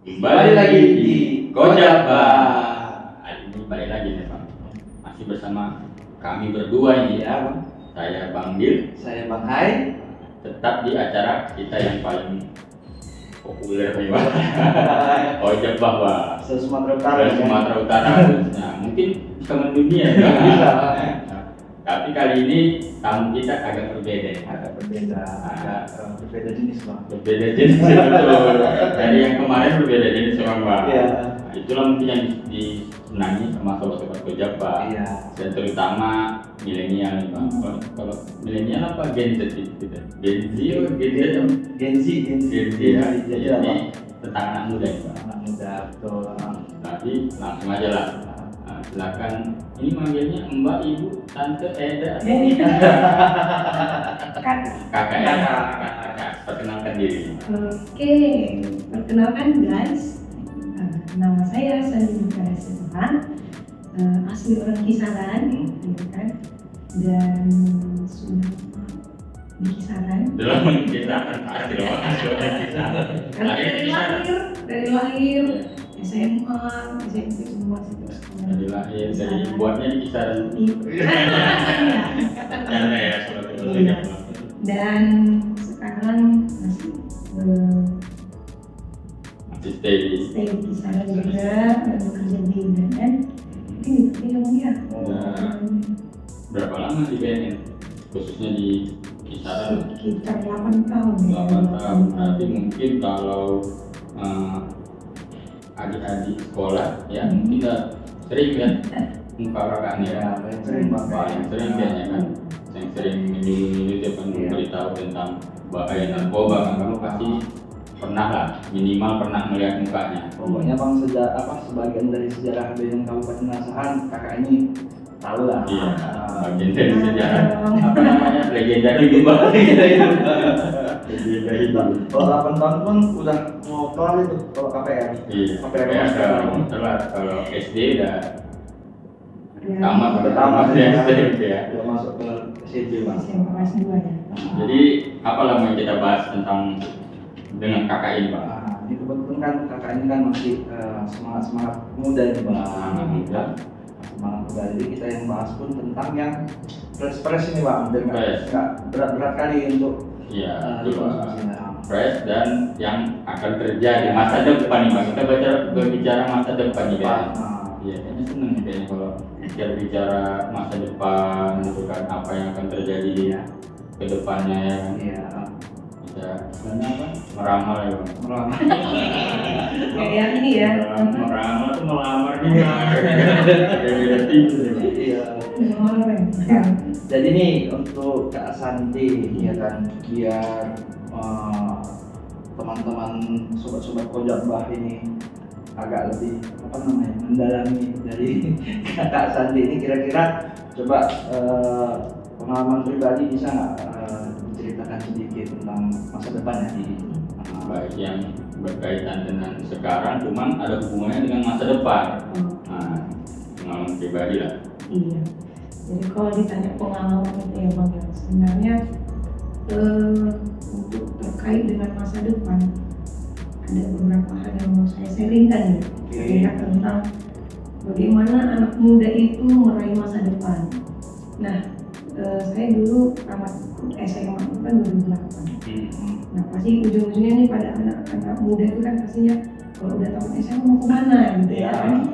Kembali lagi di Kojaba. Hari ini balik lagi nih Bang. Masih bersama kami berdua ini ya Bang. Saya Bang Bil, Saya Bang Hai. tetap di acara kita yang paling populer nih Bang. Kojaba Bang. Sumatera Utara. Dari Sumatera Utara. Nah, mungkin bisa mendunia ya. Bisa. Tapi kali ini tamu kita agak berbeda. Agak berbeda, berbeda jenis Bang. Berbeda jenis betul. Dari yang kemarin berbeda jenis Bang. Iya. Nah, itulah mungkin yang disenangi sama sobat-sobat Kojaba. Iya. Dan terutama milenial nih Bang. Kalau milenial apa Gen Z gitu? Gen Z atau Gen Z? Gen Z Ya. Jadi Jadi tentang anak muda nih Bang. anak muda betul. Tapi langsung aja lah. Nah, silakan. Ini manggilnya Mbak, Ibu, Tante, Eda, atau Kakak ya? Kakak. Perkenalkan diri. Oke, perkenalkan guys, nama saya Sandi Bukara Setuhan, asli orang Kisaran, gitu kan, dan sudah di Kisaran. Belum kisaran pasti loh. Karena dari lahir, SMA, SMP semua situ. Dari lahir, dari buatnya di kisaran. Iya. Karena ya seperti itu. Iya. Dan sekarang masih Masih stay di. stay di Kisaran juga, dan bekerja di BNN. Mungkin itu ya Bang ya. Berapa lama di BNN? Khususnya di kisaran Sekitar 8 tahun ya. 8 tahun. Berarti mungkin kalau adik-adik sekolah ya kita sering kan muka kakaknya Ya, paling sering Bang. paling sering kayaknya kan yang sering menyuruh-nyuruh dia kan memberitahu tentang bahaya narkoba kan kamu pasti pernah lah minimal pernah melihat mukanya. Pokoknya Bang sebagian dari sejarah BNN Kabupaten Asahan kakak ini tahu lah. Iya, bagian dari sejarah apa namanya legenda hidup Bang. Legenda hidup. Legenda hidup. Kalau 8 tahun pun udah mau kelar itu kalau KPR. Iya, KPR KPR masuk. udah telat. Kalau SD udah Ya, tamat ya SMP ya. Udah masuk ke SMP Bang. SMA kelas 2 ya. Jadi apa lah yang kita bahas tentang dengan kakak ini Bang? Nah, ini kebetulan kan kakak ini kan masih semangat muda ini Bang. Semangat muda. Semangat muda. Jadi kita yang bahas pun tentang yang fresh ini Bang. Dan Fresh. nggak berat-berat kali untuk Iya, itu Bang. diskusinya. Fresh dan yang akan terjadi masa depan nih Bang. Kita berbicara masa depan nih kan. Iya, kayaknya seneng nih kayaknya kalau bicara masa depan gitu kan apa yang akan terjadi ke depannya ya kan. Iya. Bisa istilahnya apa? Meramal ya Bang. Melamar. Kayak ini ya. Meramal tuh melamar nih Bang. Beda tipis nih Bang. Iya. Kemarin. Nah, jadi nih untuk Kak Santi ya kan biar teman-teman sobat-sobat Kojaba ini agak lebih mendalami dari Kak Santi ini kira-kira coba pengalaman pribadi bisa nggak diceritakan sedikit tentang masa depannya? Baik yang berkaitan dengan sekarang cuman ada hubungannya dengan masa depan. Nah, pengalaman pribadi lah. Iya. Jadi kalau ditanya pengalaman itu ya Bang ya, sebenarnya untuk terkait dengan masa depan ada beberapa hal yang mau saya sharingkan ya. Saya tentang bagaimana anak muda itu meraih masa depan. Nah, saya dulu tamat SMA itu kan 2008. Nah, pasti ujung-ujungnya nih pada anak-anak muda itu kan pastinya kalau udah tamat SMA mau kemana gitu ya kan.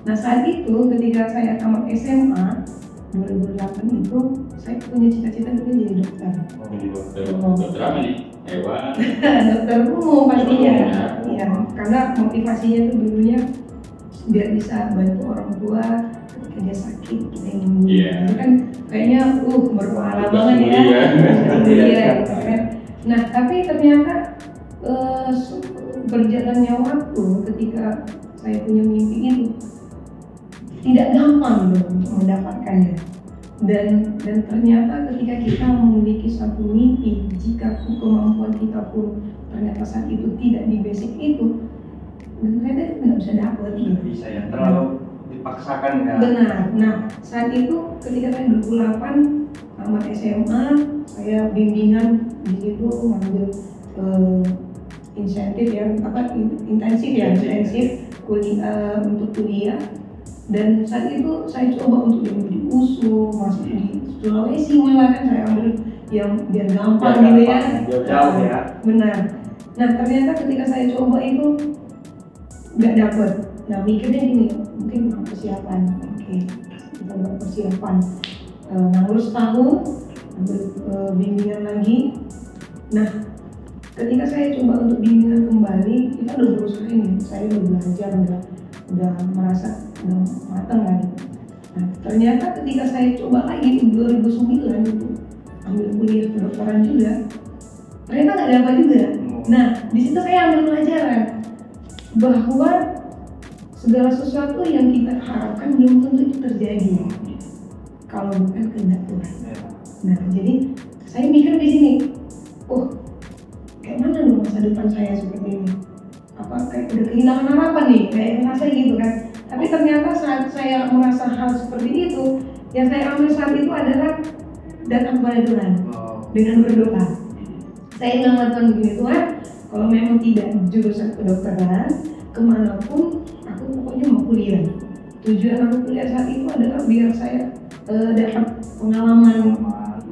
Nah saat itu ketika saya tamat SMA 2008 itu saya punya cita-cita dulu jadi dokter. Dokter apa nih? Hewan. Dokter umum pastinya. Umum, ya. Iya, karena motivasinya itu dulunya biar bisa bantu orang tua ketika dia sakit kita ingin Iya. Itu kan kayaknya berpahala Tugas banget ya. mulia. Iya, gitu kan. Nah tapi ternyata berjalannya waktu ketika saya punya mimpi itu tidak gampang gitu untuk mendapatkannya. Dan ternyata ketika kita memiliki satu mimpi, jika kemampuan kita pun ternyata saat itu tidak di basic itu, ternyata itu nggak bisa dapat gitu. Bisa ya terlalu dipaksakan ya. Benar. Nah saat itu ketika saya 2008 tamat SMA, saya bimbingan di situ ngambil intensif untuk kuliah. Dan saat itu saya coba untuk yang di USU, masuk di Sulawesi malah kan saya ambil yang biar gampang gitu ya. Jauh ya. Benar. Nah ternyata ketika saya coba itu nggak dapet. Nah mikirnya gini, mungkin kurang persiapan. Oke, kita buat persiapan. Nganggur setahun, ambil bimbingan lagi. Nah ketika saya coba untuk bimbingan kembali, kita udah berusaha ini, saya udah belajar, udah merasa udah matang lagi. Nah ternyata ketika saya coba lagi 2009 itu ambil kuliah kedokteran juga, ternyata nggak dapat juga. Nah di situ saya ambil pelajaran bahwa segala sesuatu yang kita harapkan belum tentu itu terjadi kalau bukan kehendak Tuhan. Nah jadi saya mikir di sini, oh kayak mana nih masa depan saya seperti ini? Apa kayak udah kehilangan harapan nih, kayak merasa gitu kan. Tapi ternyata saat saya merasa hal seperti itu, yang saya ambil saat itu adalah datang kepada Tuhan dengan berdoa. Saya bilang Tuhan begini, Tuhan, kalau memang tidak jurusan kedokteran, kemanapun aku pokoknya mau kuliah. Tujuan aku kuliah saat itu adalah biar saya dapat pengalaman,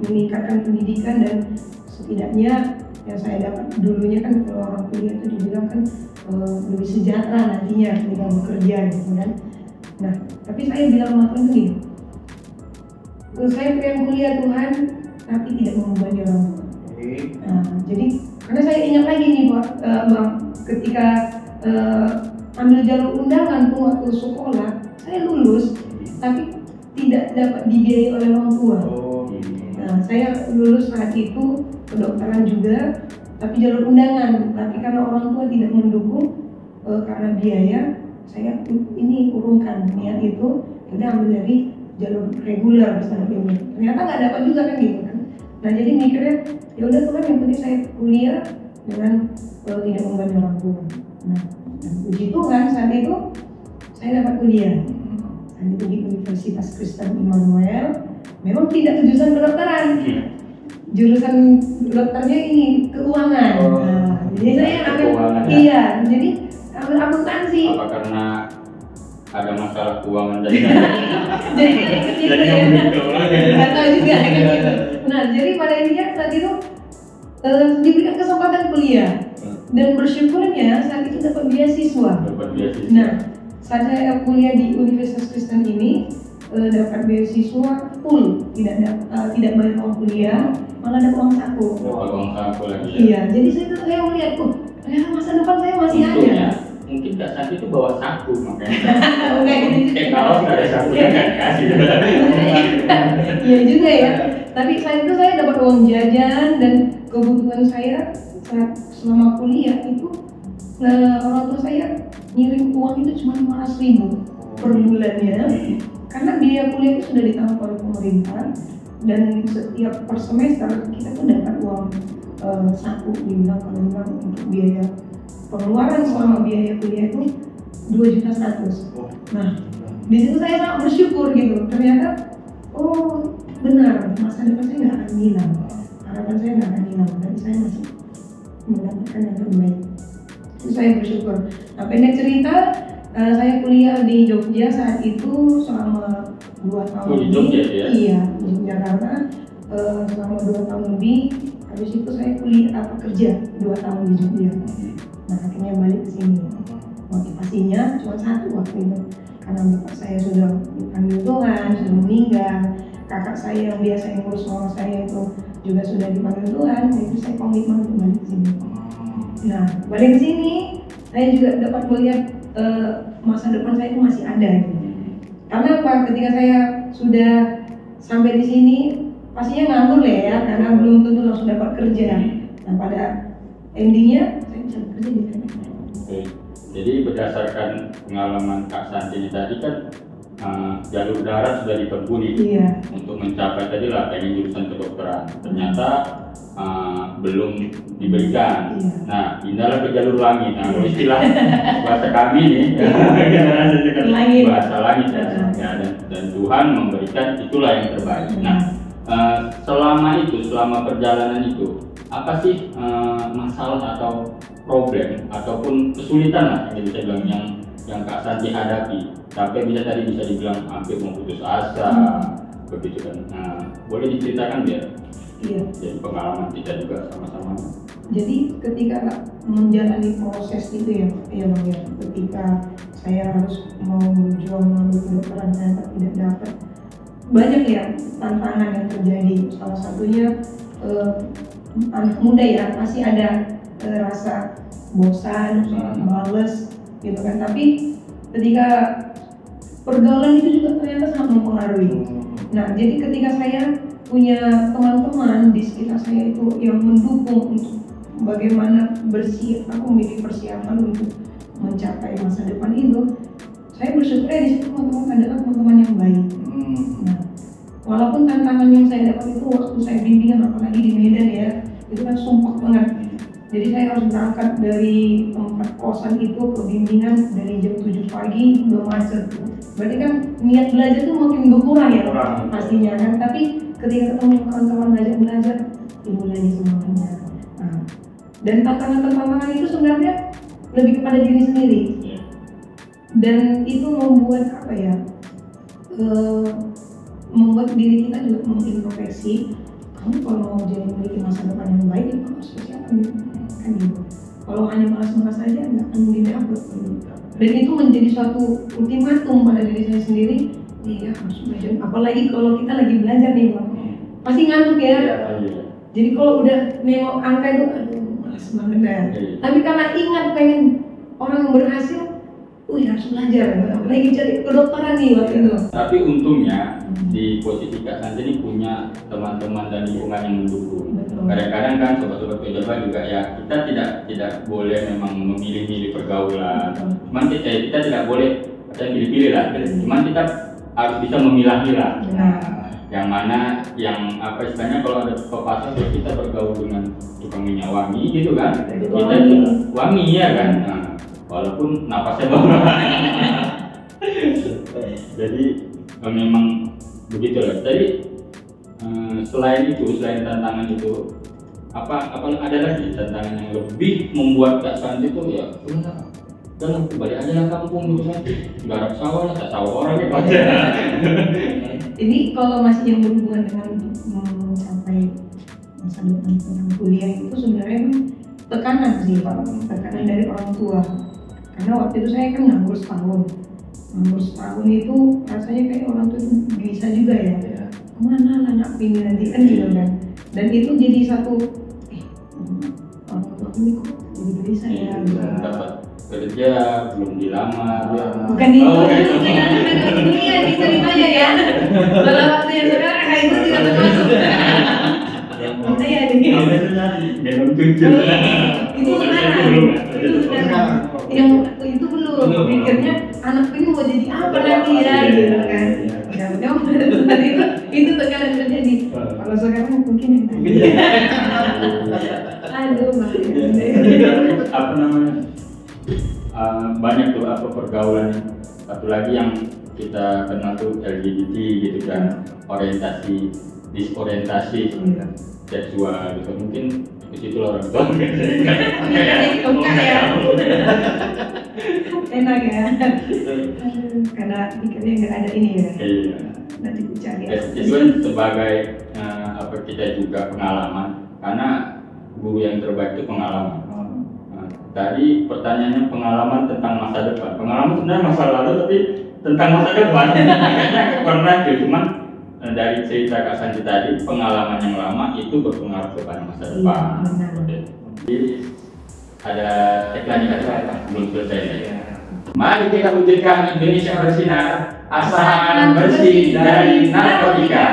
meningkatkan pendidikan, dan setidaknya yang saya dapat dulunya kan kalau orang kuliah itu dibilang kan lebih sejahtera nantinya ketika bekerja gitu kan. Nah tapi saya bilang sama Tuhan gini, saya pengen kuliah Tuhan tapi tidak membebani orang tua. Nah, jadi karena saya ingat lagi nih Bang, ketika ambil jalur undangan pun waktu sekolah saya lulus tapi tidak dapat dibiayai oleh orang tua. Nah, saya lulus saat itu kedokteran juga, tapi jalur undangan. Tapi karena orang tua tidak mendukung karena biaya, saya ini urungkan niat itu. Udah ambil dari jalur reguler misalnya ini. Ternyata nggak dapat juga kan gitu kan. Nah jadi mikirnya, ya udah Tuhan yang penting saya kuliah dengan tidak membebani orang tua. Nah puji Tuhan saat itu saya dapat kuliah. Saat itu di Universitas Kristen Immanuel. Memang tidak jurusan kedokteran, jurusan dokternya ini keuangan. Nah, jadi saya ambil jadi ambil akuntansi. Apa karena ada masalah keuangan dari jadi gitu ya. Nggak tahu juga gitu. Nah jadi pada intinya saat itu diberikan kesempatan kuliah dan bersyukurnya saat itu dapat beasiswa. Nah saat saya kuliah di Universitas Kristen ini dapat beasiswa full, tidak bayar uang kuliah, malah dapat uang saku. Lagi. Iya, jadi saya melihat, ternyata masa depan saya masih ada. Mungkin Kak Santi itu bawa saku makanya. Kalau nggak ada sakunya nggak dikasih. Iya juga ya. Tapi saat itu saya dapat uang jajan dan kebutuhan saya selama kuliah itu orang tua saya ngirim uang itu cuma 500.000 per bulannya. Karena biaya kuliah itu sudah ditanggung oleh pemerintah dan setiap per semester kita tuh dapat uang saku dibilang untuk biaya pengeluaran selama biaya kuliah itu 2.100.000. Nah di situ saya sangat bersyukur gitu. Ternyata oh benar masa depan saya nggak akan hilang, harapan saya nggak akan hilang, tapi saya masih mendapatkan yang terbaik. Itu saya bersyukur. Nah pendek cerita. Saya kuliah di Jogja saat itu selama 2 tahun di Jogja ya? Iya, di Jakarta selama 2 tahun lebih. Habis itu saya kerja 2 tahun di Jogja. Nah akhirnya balik ke sini. Motivasinya cuma satu waktu itu, karena bapak saya sudah dipanggil Tuhan, sudah meninggal. Kakak saya yang biasa yang ngurus mama saya itu juga sudah dipanggil Tuhan. Jadi saya komitmen untuk balik ke sini. Nah balik ke sini saya juga dapat melihat masa depan saya itu masih ada gitu. Karena apa? Ketika saya sudah sampai di sini pastinya nganggur lah ya, karena belum tentu langsung dapat kerja. Nah pada endingnya saya bisa bekerja di sana. Oke. Jadi berdasarkan pengalaman Kak Santi ini tadi kan jalur darat sudah ditempuh untuk mencapai tadi lah pengen jurusan kedokteran. Ternyata belum diberikan. Nah, pindahlah ke jalur langit. Nah, istilah bahasa kami nih, bahasa langit ya. Dan Tuhan memberikan itulah yang terbaik. Nah, selama perjalanan itu, apa sih masalah atau problem ataupun kesulitan lah yang bisa bilang yang Kak Santi hadapi, sampai bisa dibilang hampir mau putus asa, begitu kan? Nah, boleh diceritakan biar jadi pengalaman kita juga sama-sama. Jadi ketika menjalani proses itu ya Bang ya, ketika saya harus mau berjuang melalui kedokteran ternyata tidak dapat, banyak ya tantangan yang terjadi. Salah satunya anak muda ya pasti ada rasa bosan, males gitu kan. Tapi ketika pergaulan itu juga ternyata sangat mempengaruhi. Nah, jadi ketika saya punya teman-teman di sekitar saya itu yang mendukung untuk bagaimana aku memiliki persiapan untuk mencapai masa depan itu, saya bersyukur di situ teman-teman adalah teman-teman yang baik. Nah, walaupun tantangan yang saya dapat itu waktu saya bimbingan, apalagi di Medan ya, itu kan sumpah banget. Jadi saya harus berangkat dari tempat kosan itu ke bimbingan dari jam 7 pagi, udah macet. Berarti kan niat belajar tuh makin berkurang ya pastinya kan. Tapi ketika ketemu kawan-kawan belajar ibu lagi semuanya. Nah, dan tantangan itu sebenarnya lebih kepada diri sendiri. Dan itu membuat apa ya? Membuat diri kita juga mengintrospeksi. Kamu kalau mau jadi memiliki masa depan yang baik, itu harus persiapan kan gitu. Kalau hanya malas-malas saja nggak akan didapat. Dan itu menjadi suatu ultimatum pada diri saya sendiri. Iya harus belajar. Apalagi kalau kita lagi belajar nih Bang, pasti ngantuk ya. Jadi kalau udah nengok angka itu, aduh malas banget dah. Tapi karena ingat pengen orang yang berhasil, harus belajar. Apalagi jadi kedokteran nih waktu itu. Tapi untungnya di posisi Kak Santi ini punya teman-teman dan lingkungan yang mendukung. Kadang-kadang kan sobat-sobat pejabat juga ya, kita tidak boleh memang memilih-milih pergaulan. Cuman kita tidak boleh pilih-pilih lah. Cuman kita harus bisa memilah-milah. Yang mana yang apa istilahnya, kalau ada pepatah kita bergaul dengan tukang minyak wangi gitu kan, kita juga wangi ya kan. Nah, walaupun napasnya bawah. Jadi memang begitu lah. Jadi selain tantangan itu, apa ada lagi tantangan yang lebih membuat Kak Santi itu ya dan balik aja lah kampung gitu kan, garap sawah lah, tak sawah orang ya aja. Ini kalau masih yang berhubungan dengan mencapai masa depan tentang kuliah itu sebenarnya tekanan sih Pak, tekanan dari orang tua. Karena waktu itu saya kan nganggur setahun itu rasanya kayak orang tua itu bisa juga ya. Kemana lah anak ini nanti kan gitu kan. Dan itu jadi satu orang tua ini kok jadi bisa ya. Dapat kerja belum dilamar. Bukan itu, tidak ada dunia di ceritanya ya. Dalam waktu yang sekarang kayak itu tidak termasuk. Kita ya ini. Belum tujuh. Itu sekarang. Yang itu belum. Pikirnya anak ini mau jadi apa nanti ya gitu kan. Itu tekanan terjadi. Kalau sekarang mungkin yang tadi. Aduh, apa namanya? Banyak tuh apa pergaulan. Satu lagi yang kita kenal tuh LGBT gitu kan, disorientasi seksual gitu. Mungkin ke situ orang tua enak ya, karena pikirnya nggak ada ini ya. Iya. Nanti dicari. Itu kan sebagai kita juga pengalaman, karena guru yang terbaik itu pengalaman. Tadi pertanyaannya pengalaman tentang masa depan. Pengalaman sebenarnya masa lalu, tapi tentang masa depan kayaknya pernah tuh. Cuman dari cerita Kak Santi tadi, pengalaman yang lama itu berpengaruh kepada masa depan. Jadi ada tagline kata belum selesai. Mari kita wujudkan Indonesia bersinar, asahan bersih dari narkotika.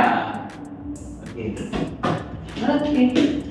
Oke.